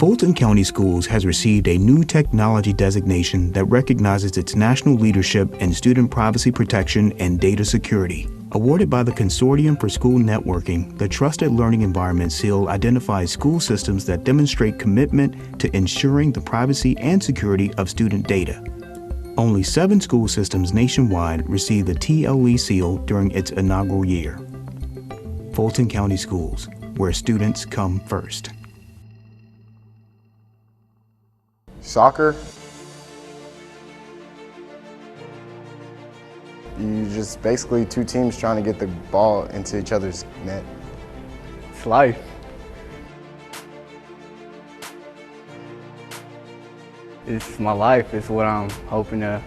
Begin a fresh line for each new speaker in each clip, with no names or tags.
Fulton County Schools has received a new technology designation that recognizes its national leadership in student privacy protection and data security. Awarded by the Consortium for School Networking, the Trusted Learning Environment seal identifies school systems that demonstrate commitment to ensuring the privacy and security of student data. Only 7 school systems nationwide received the TLE seal during its inaugural year. Fulton County Schools, where students come first.
Soccer, you just basically 2 teams trying to get the ball into each other's net.
It's life. It's my life. It's what I'm hoping to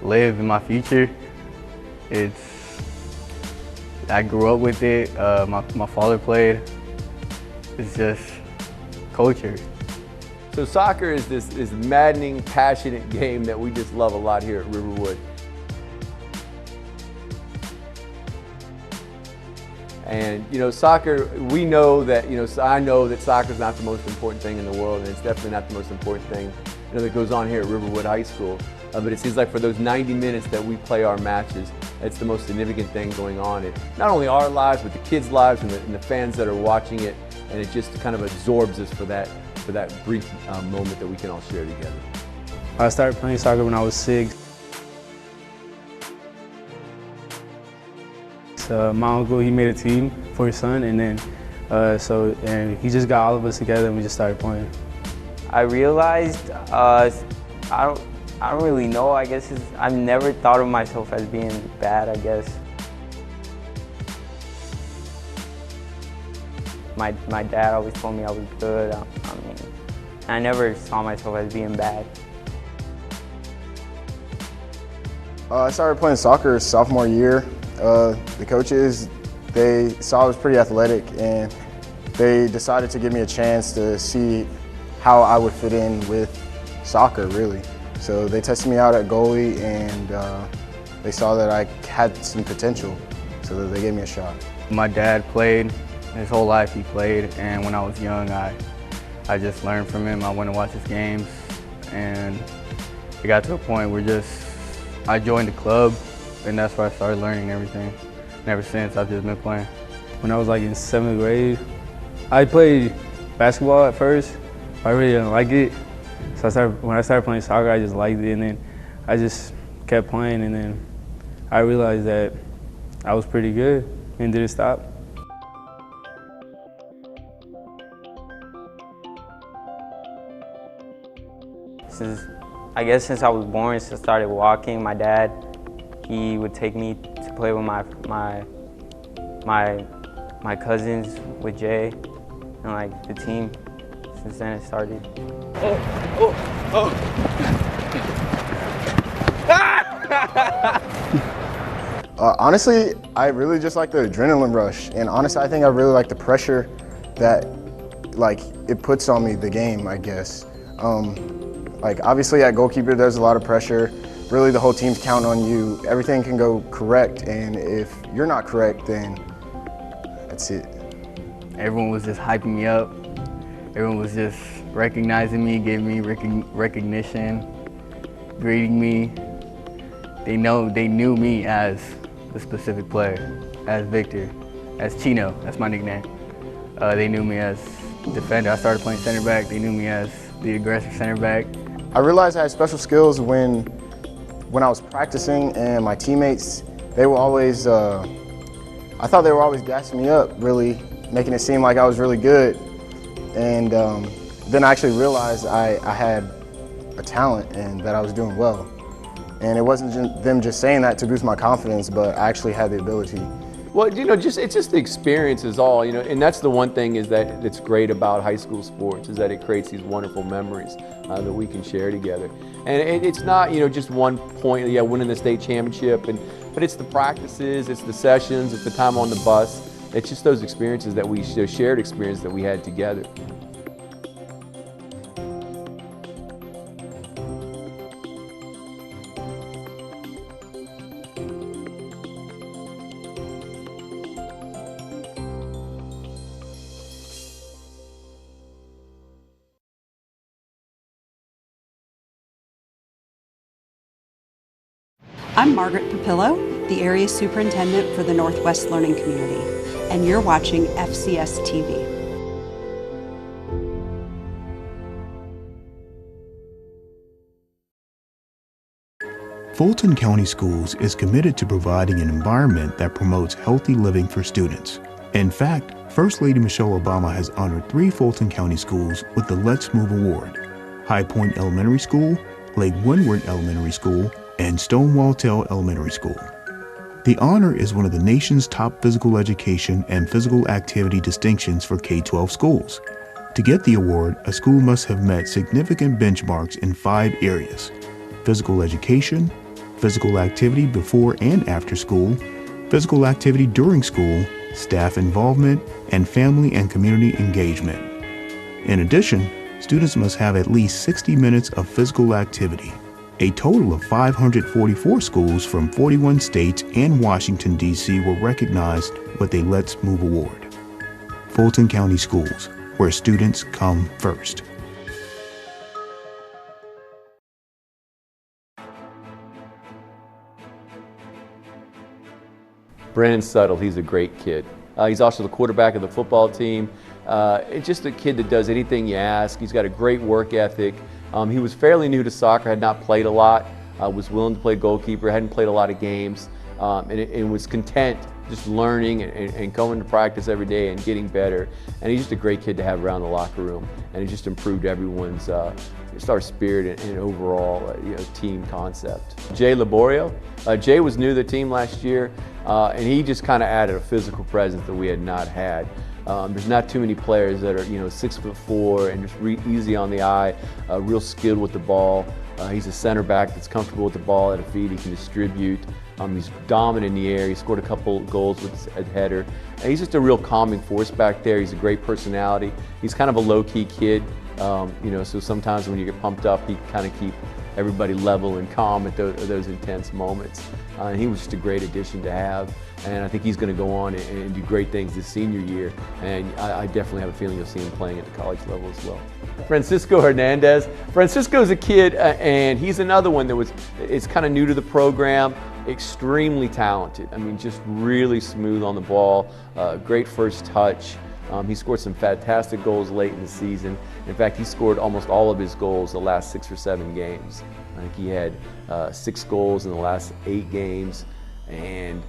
live in my future. I grew up with it. My father played. It's just culture.
So soccer is this maddening, passionate game that we just love a lot here at Riverwood. And soccer, we know that, I know that soccer is not the most important thing in the world, and it's definitely not the most important thing that goes on here at Riverwood High School. But it seems like for those 90 minutes that we play our matches, it's the most significant thing going on in not only our lives, but the kids' lives and the fans that are watching it. And it just kind of absorbs us for that brief moment that we can all share together.
I started playing soccer when I was 6. So my uncle, he made a team for his son, and then and he just got all of us together and we just started playing.
I realized I don't really know. I guess I've never thought of myself as being bad, I guess. My dad always told me I was good. I never saw myself as being bad.
I started playing soccer sophomore year. The coaches, they saw I was pretty athletic, and they decided to give me a chance to see how I would fit in with soccer, really. So they tested me out at goalie, and they saw that I had some potential, so they gave me a shot.
My dad played. His whole life he played, and when I was young, I just learned from him. I went and watched his games, and it got to a point where I joined the club, and that's where I started learning everything. And ever since, I've just been playing.
When I was like in 7th grade, I played basketball at first. I really didn't like it. So when I started playing soccer, I just liked it, and then I just kept playing, and then I realized that I was pretty good and didn't stop.
I guess since I was born, since I started walking, my dad, he would take me to play with my cousins, with Jay, and like the team. Since then it started.
Honestly, I really just like the adrenaline rush, and honestly, I think I really like the pressure that it puts on me, the game, I guess. Obviously at goalkeeper, there's a lot of pressure. Really, the whole team's counting on you. Everything can go correct, and if you're not correct, then that's it.
Everyone was just hyping me up. Everyone was just recognizing me, giving me recognition, greeting me. They knew me as the specific player, as Victor, as Chino, that's my nickname. They knew me as defender. I started playing center back. They knew me as the aggressive center back.
I realized I had special skills when I was practicing, and my teammates, they were always, I thought they were always gassing me up, really making it seem like I was really good. And then I actually realized I had a talent and that I was doing well. And it wasn't them just saying that to boost my confidence, but I actually had the ability.
Well, it's just the experience is all, and that's the one thing that's great about high school sports, is that it creates these wonderful memories that we can share together. And it's not, just one point, winning the state championship, but it's the practices, it's the sessions, it's the time on the bus. It's just those experiences those shared experiences that we had together.
I'm Margaret Papillo, the Area Superintendent for the Northwest Learning Community, and you're watching FCS TV.
Fulton County Schools is committed to providing an environment that promotes healthy living for students. In fact, First Lady Michelle Obama has honored 3 Fulton County schools with the Let's Move Award: High Point Elementary School, Lake Windward Elementary School, and Stonewall Tail Elementary School. The honor is one of the nation's top physical education and physical activity distinctions for K-12 schools. To get the award, a school must have met significant benchmarks in 5 areas: physical education, physical activity before and after school, physical activity during school, staff involvement, and family and community engagement. In addition, students must have at least 60 minutes of physical activity. A total of 544 schools from 41 states and Washington, D.C. were recognized with a Let's Move Award. Fulton County Schools, where students come first.
Brandon Suttle, he's a great kid. He's also the quarterback of the football team. It's just a kid that does anything you ask. He's got a great work ethic. He was fairly new to soccer, had not played a lot, was willing to play goalkeeper, hadn't played a lot of games, and was content just learning and going to practice every day and getting better. And he's just a great kid to have around the locker room, and he just improved everyone's just our spirit and overall team concept. Jay Laborio. Jay was new to the team last year, and he just kind of added a physical presence that we had not had. There's not too many players that are 6'4" and just easy on the eye, real skilled with the ball. He's a center back that's comfortable with the ball at a feet. He can distribute. He's dominant in the air. He scored a couple goals with a header. And he's just a real calming force back there. He's a great personality. He's kind of a low-key kid. So sometimes when you get pumped up, he can kind of keep everybody level and calm at those intense moments. And he was just a great addition to have. And I think he's going to go on and do great things this senior year. And I definitely have a feeling you'll see him playing at the college level as well. Francisco Hernandez. Francisco's a kid, and he's another one that is kind of new to the program. Extremely talented. I mean, just really smooth on the ball. Great first touch. He scored some fantastic goals late in the season. In fact, he scored almost all of his goals the last 6 or 7 games. I think he had 6 goals in the last 8 games, and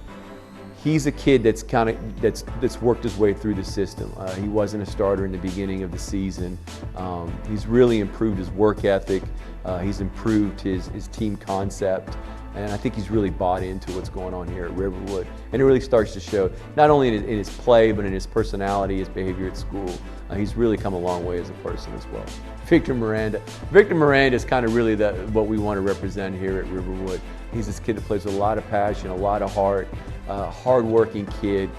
he's a kid that's worked his way through the system. He wasn't a starter in the beginning of the season. He's really improved his work ethic. He's improved his team concept. And I think he's really bought into what's going on here at Riverwood. And it really starts to show, not only in his play, but in his personality, his behavior at school. He's really come a long way as a person as well. Victor Miranda. Victor Miranda is kind of really what we want to represent here at Riverwood. He's this kid that plays with a lot of passion, a lot of heart, hard-working kid.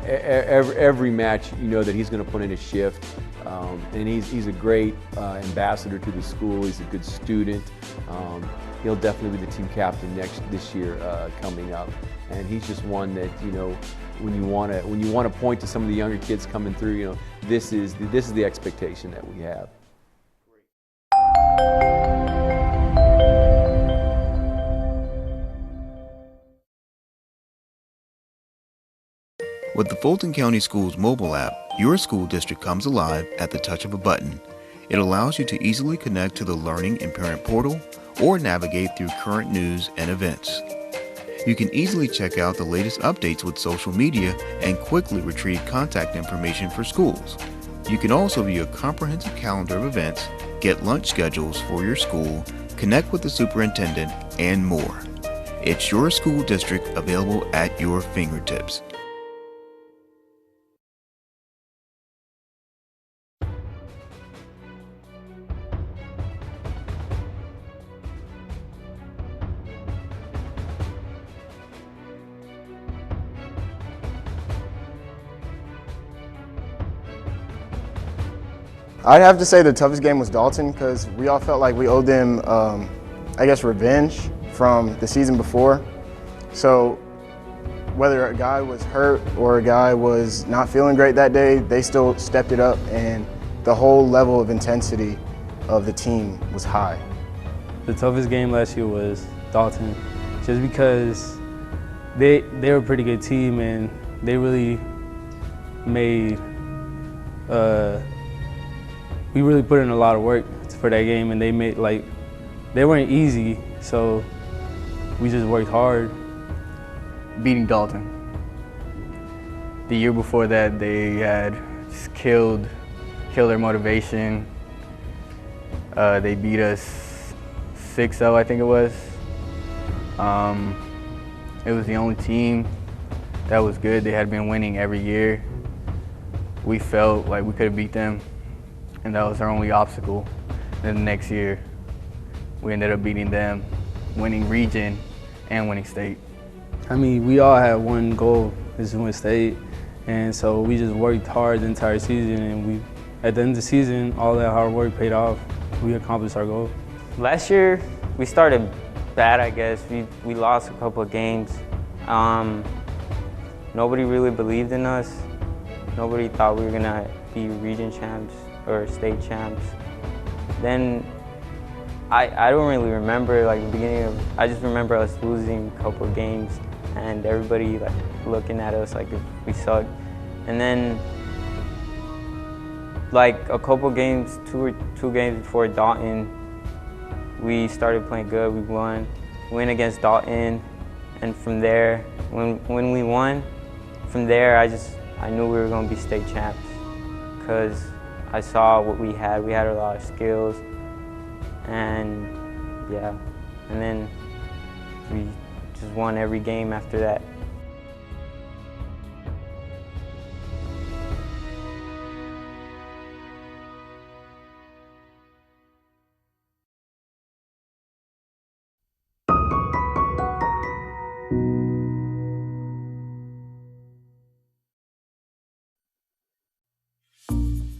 Every match, you know that he's going to put in a shift. And he's a great ambassador to the school. He's a good student. He'll definitely be the team captain this year coming up, and he's just one that when you want to point to some of the younger kids coming through, this is the expectation that we have.
With the Fulton County Schools mobile app, your school district comes alive at the touch of a button. It allows you to easily connect to the Learning and Parent Portal or navigate through current news and events. You can easily check out the latest updates with social media and quickly retrieve contact information for schools. You can also view a comprehensive calendar of events, get lunch schedules for your school, connect with the superintendent, and more. It's your school district available at your fingertips.
I'd have to say the toughest game was Dalton because we all felt like we owed them, revenge from the season before. So whether a guy was hurt or a guy was not feeling great that day, they still stepped it up, and the whole level of intensity of the team was high.
The toughest game last year was Dalton. just because they were a pretty good team and they really made, we really put in a lot of work for that game, and they made, like, they weren't easy, so we just worked hard.
Beating Dalton. The year before that, they had just killed their motivation. They beat us 6-0, I think it was. It was the only team that was good. They had been winning every year. We felt like we could have beat them, and that was our only obstacle. Then the next year, we ended up beating them, winning region and winning state.
I mean, we all had one goal, is to win state, and so we just worked hard the entire season, and at the end of the season, all that hard work paid off. We accomplished our goal.
Last year, we started bad, I guess. We lost a couple of games. Nobody really believed in us. Nobody thought we were gonna be region champs or state champs. Then I don't really remember like the beginning of, I just remember us losing a couple of games and everybody like looking at us like if we sucked. And then like a couple games, two games before Dalton, we started playing good. We won against Dalton, and from there, when we won, from there I knew we were going to be state champs because I saw what we had. We had a lot of skills, and yeah, and then we just won every game after that.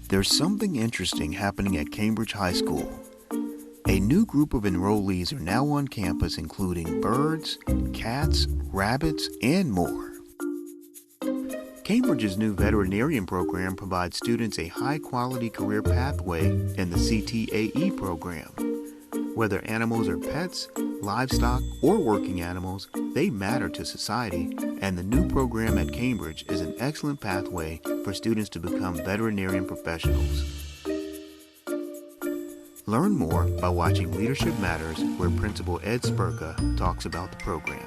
There's something interesting happening at Cambridge High School. A new group of enrollees are now on campus, including birds, cats, rabbits, and more. Cambridge's new veterinarian program provides students a high-quality career pathway in the CTAE program. Whether animals are pets, livestock, or working animals, they matter to society, and the new program at Cambridge is an excellent pathway for students to become veterinarian professionals. Learn more by watching Leadership Matters, where Principal Ed Spurka talks about the program.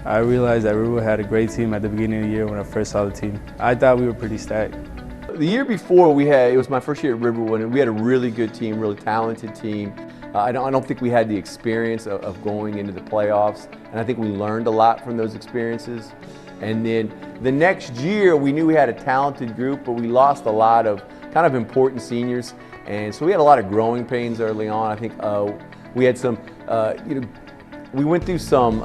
I realized that Riverwood had a great team at the beginning of the year when I first saw the team. I thought we were pretty stacked.
The year before it was my first year at Riverwood, and we had a really good team, really talented team. I don't think we had the experience of going into the playoffs, and I think we learned a lot from those experiences. And then the next year, we knew we had a talented group, but we lost a lot of kind of important seniors, and so we had a lot of growing pains early on. I think we had some, we went through some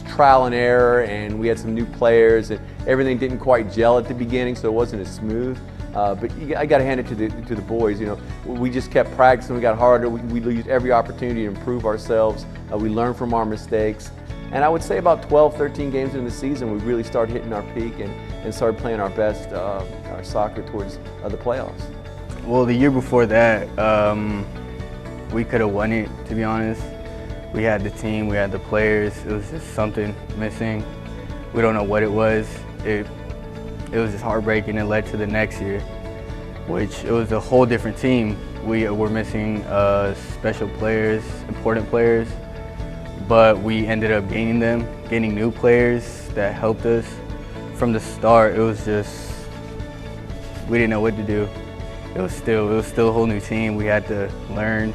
trial and error, and we had some new players, and everything didn't quite gel at the beginning, so it wasn't as smooth. But I got to hand it to the boys. You know, we just kept practicing. We got harder. We used every opportunity to improve ourselves. We learned from our mistakes, and I would say about 12, 13 games into the season, we really started hitting our peak and started playing our best our soccer towards the playoffs.
Well, the year before that, we could have won it, to be honest. We had the team, we had the players. It was just something missing. We don't know what it was. It was just heartbreaking. It led to the next year, which it was a whole different team. We were missing special players, important players, but we ended up gaining new players that helped us. From the start, it was just, we didn't know what to do. It was still a whole new team. We had to learn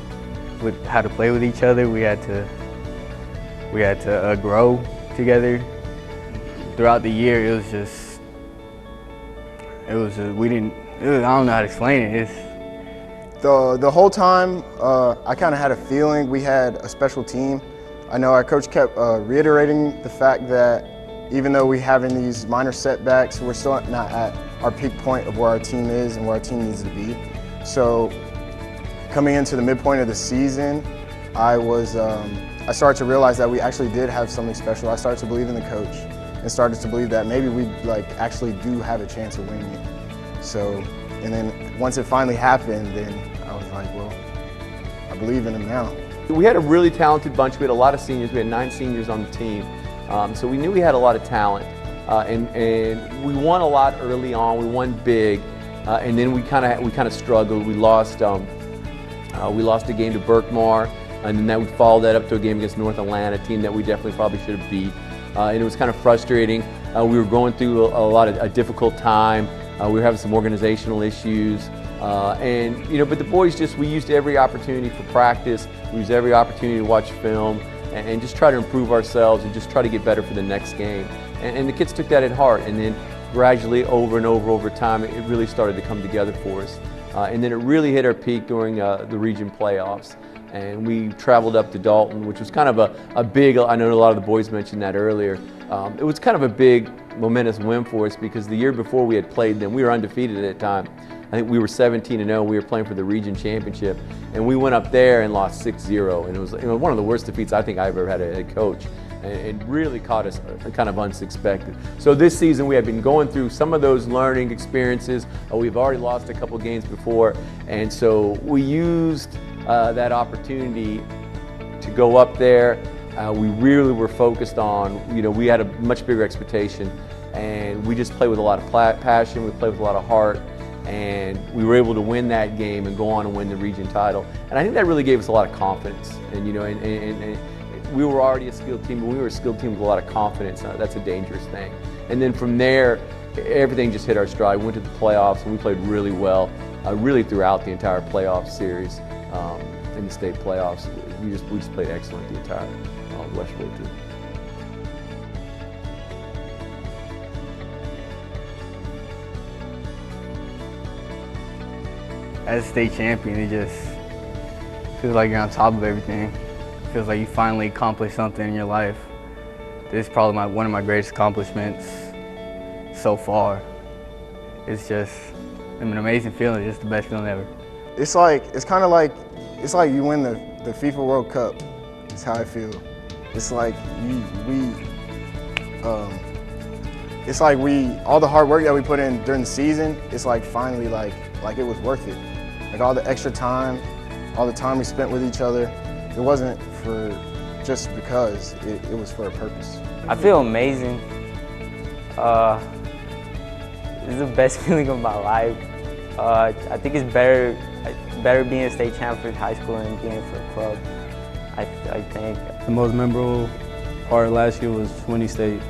how to play with each other. We had to grow together. Throughout the year, I don't know how to explain it.
The whole time, I kind of had a feeling we had a special team. I know our coach kept reiterating the fact that even though we're having these minor setbacks, we're still not at our peak point of where our team is and where our team needs to be. So coming into the midpoint of the season, I started to realize that we actually did have something special. I started to believe in the coach. and started to believe that maybe we actually do have a chance of winning it. So, and then once it finally happened, then I was like, well, I believe in them now.
We had a really talented bunch. We had a lot of seniors. We had 9 seniors on the team. So we knew we had a lot of talent. And we won a lot early on. We won big. And then we kind of struggled. We lost a game to Berkmar, and then we followed that up to a game against North Atlanta, a team that we definitely probably should have beat. And it was kind of frustrating. We were going through a difficult time. We were having some organizational issues. But the boys we used every opportunity for practice. We used every opportunity to watch film and just try to improve ourselves and just try to get better for the next game. And the kids took that at heart. And then gradually, over and over time, it really started to come together for us. And then it really hit our peak during the region playoffs. And we traveled up to Dalton, which was kind of a big, I know a lot of the boys mentioned that earlier. It was kind of a big, momentous win for us because the year before we had played them, we were undefeated at that time. I think we were 17-0. We were playing for the region championship. And we went up there and lost 6-0. And it was one of the worst defeats I think I've ever had a coach. And it really caught us kind of unexpected. So this season we have been going through some of those learning experiences. We've already lost a couple games before, and so we used that opportunity to go up there. We really were focused on, we had a much bigger expectation, and we just played with a lot of passion, we played with a lot of heart, and we were able to win that game and go on and win the region title. And I think that really gave us a lot of confidence. And we were already a skilled team, but we were a skilled team with a lot of confidence. That's a dangerous thing. And then from there, everything just hit our stride. We went to the playoffs, and we played really well, really throughout the entire playoff series. In the state playoffs, we just played excellent the entire Westwood team.
As a state champion, it just feels like you're on top of everything. Feels like you finally accomplished something in your life. This is probably one of my greatest accomplishments so far. It's just an amazing feeling, just the best feeling ever.
It's like you win the FIFA World Cup. It's how I feel. It's like all the hard work that we put in during the season, it's like finally like it was worth it. Like all the extra time, all the time we spent with each other, it wasn't for just because, it was for a purpose.
I feel amazing. This is the best feeling of my life. I think it's better being a state champ for high school than being for a club. I think.
The most memorable part last year was winning state.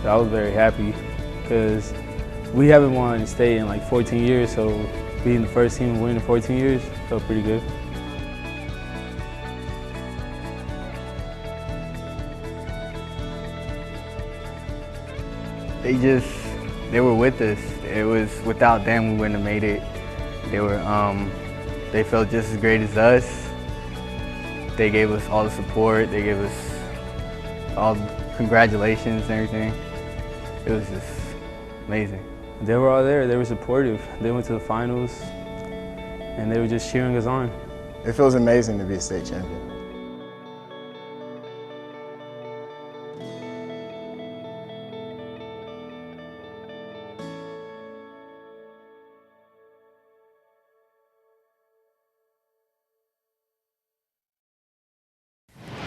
I was very happy because we haven't won state in like 14 years, so being the first team to win in 14 years felt pretty good.
They were with us. It was without them we wouldn't have made it. They felt just as great as us. They gave us all the support. They gave us all the congratulations and everything. It was just amazing.
They were all there. They were supportive. They went to the finals, and they were just cheering us on.
It feels amazing to be a state champion.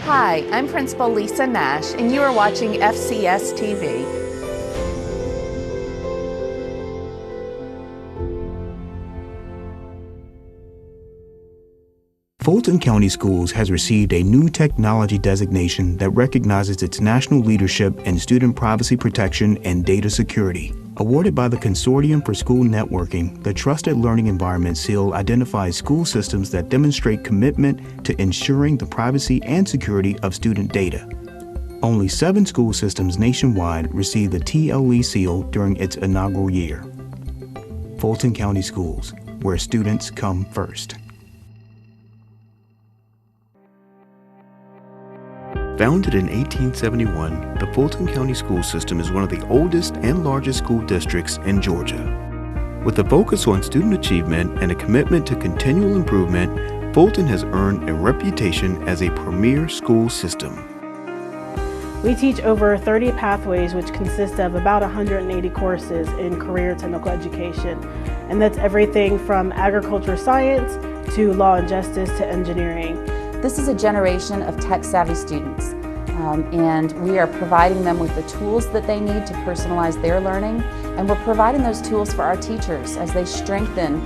Hi, I'm Principal Lisa Nash, and you are watching FCS TV.
Fulton County Schools has received a new technology designation that recognizes its national leadership in student privacy protection and data security. Awarded by the Consortium for School Networking, the Trusted Learning Environment seal identifies school systems that demonstrate commitment to ensuring the privacy and security of student data. Only 7 school systems nationwide received the TLE seal during its inaugural year. Fulton County Schools, where students come first. Founded in 1871, the Fulton County School System is one of the oldest and largest school districts in Georgia. With a focus on student achievement and a commitment to continual improvement, Fulton has earned a reputation as a premier school system.
We teach over 30 pathways, which consist of about 180 courses in career technical education. And that's everything from agriculture science to law and justice to engineering.
This is a generation of tech-savvy students, and we are providing them with the tools that they need to personalize their learning, and we're providing those tools for our teachers as they strengthen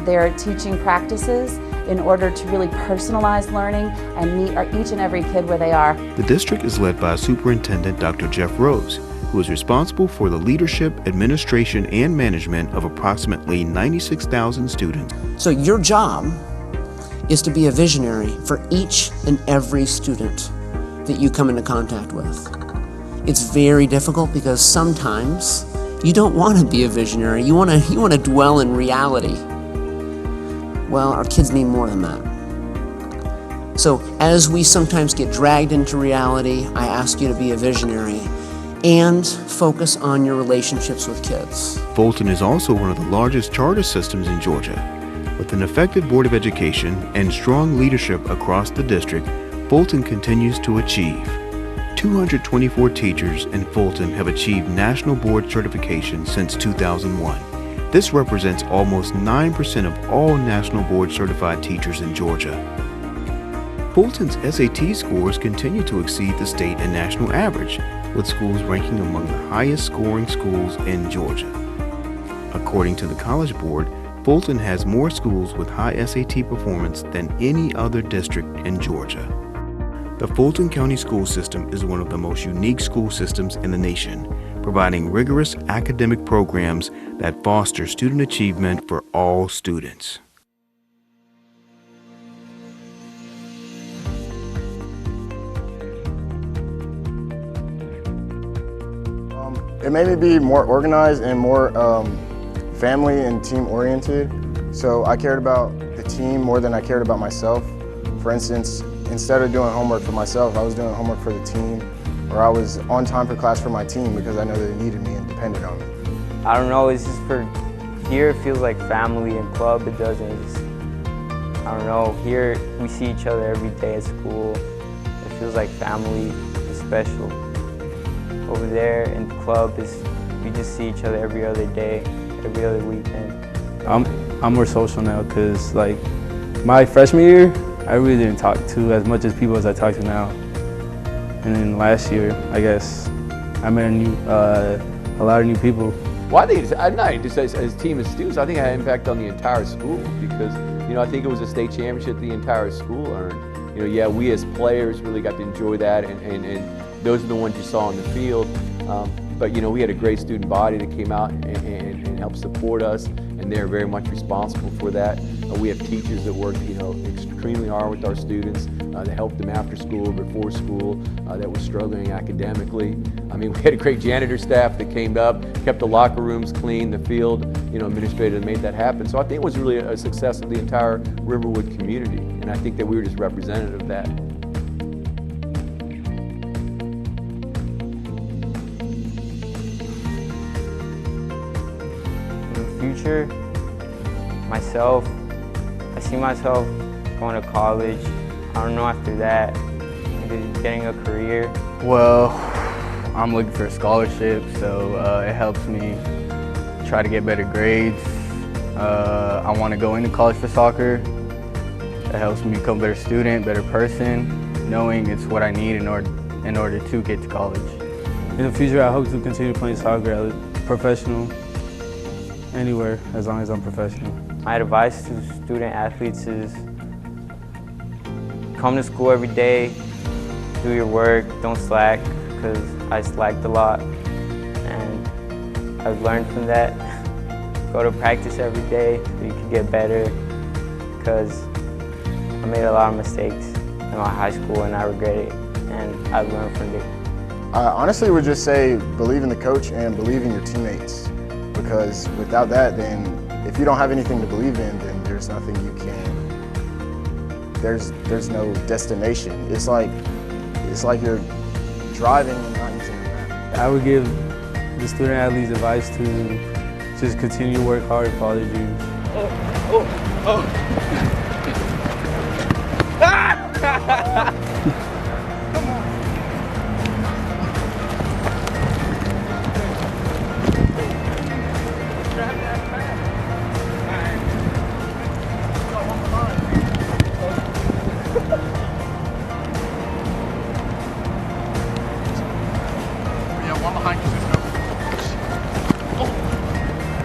their teaching practices in order to really personalize learning and meet each and every kid where they are.
The district is led by Superintendent Dr. Jeff Rose, who is responsible for the leadership, administration, and management of approximately 96,000 students.
So your job is to be a visionary for each and every student that you come into contact with. It's very difficult because sometimes you don't want to be a visionary. You want to dwell in reality. Well, our kids need more than that. So as we sometimes get dragged into reality, I ask you to be a visionary and focus on your relationships with kids.
Fulton is also one of the largest charter systems in Georgia. With an effective Board of Education and strong leadership across the district, Fulton continues to achieve. 224 teachers in Fulton have achieved National Board certification since 2001. This represents almost 9% of all National Board certified teachers in Georgia. Fulton's SAT scores continue to exceed the state and national average, with schools ranking among the highest scoring schools in Georgia. According to the College Board, Fulton has more schools with high SAT performance than any other district in Georgia. The Fulton County School System is one of the most unique school systems in the nation, providing rigorous academic programs that foster student achievement for all students.
It made me be more organized and more family and team oriented. So I cared about the team more than I cared about myself. For instance, instead of doing homework for myself, I was doing homework for the team, or I was on time for class for my team because I know that they needed me and depended on me.
I don't know, it's just here it feels like family and club, it doesn't. I don't know, here we see each other every day at school. It feels like family is special. Over there in the club, we just see each other every other day, every other weekend.
I'm more social now because like my freshman year, I really didn't talk to as much as people as I talk to now. And then last year, I guess, I met a lot of new people.
Well, I think not just as team of students, I think it had an impact on the entire school because, I think it was a state championship the entire school earned. Yeah, we as players really got to enjoy that and those are the ones you saw on the field. But we had a great student body that came out and helped support us, and they're very much responsible for that. We have teachers that work, extremely hard with our students, that helped them after school, before school, that were struggling academically. We had a great janitor staff that came up, kept the locker rooms clean, the field, administrator that made that happen. So I think it was really a success of the entire Riverwood community, and I think that we were just representative of that.
Future, myself, I see myself going to college. I don't know after that, getting a career.
Well, I'm looking for a scholarship, so it helps me try to get better grades. I want to go into college for soccer. It helps me become a better student, better person, knowing it's what I need in order to get to college.
In the future, I hope to continue playing soccer as a professional. Anywhere, as long as I'm professional.
My advice to student athletes is come to school every day, do your work, don't slack, because I slacked a lot, and I've learned from that. Go to practice every day so you can get better, because I made a lot of mistakes in my high school and I regret it, and I've learned from it.
I honestly would just say believe in the coach and believe in your teammates. Because without that, then if you don't have anything to believe in, then there's nothing you can, there's no destination. It's like you're driving and not using a map.
I would give the student athletes advice to just continue to work hard and follow their dreams.
Come on.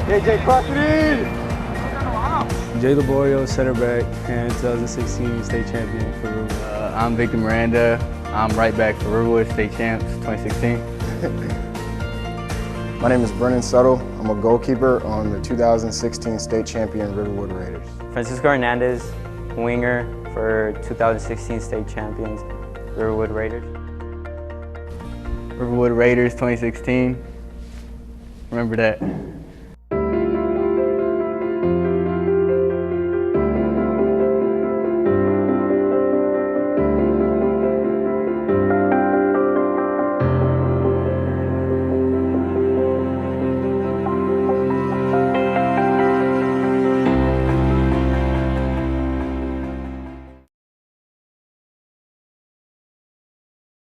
AJ, cross it in!
Jay Laborio, center back, and 2016 state champion for Riverwood.
I'm Victor Miranda. I'm right back for Riverwood State Champs 2016.
My name is Brennan Suttle. I'm a goalkeeper on the 2016 state champion Riverwood Raiders.
Francisco Hernandez, winger for 2016 state champions Riverwood Raiders.
Riverwood Raiders 2016. Remember that.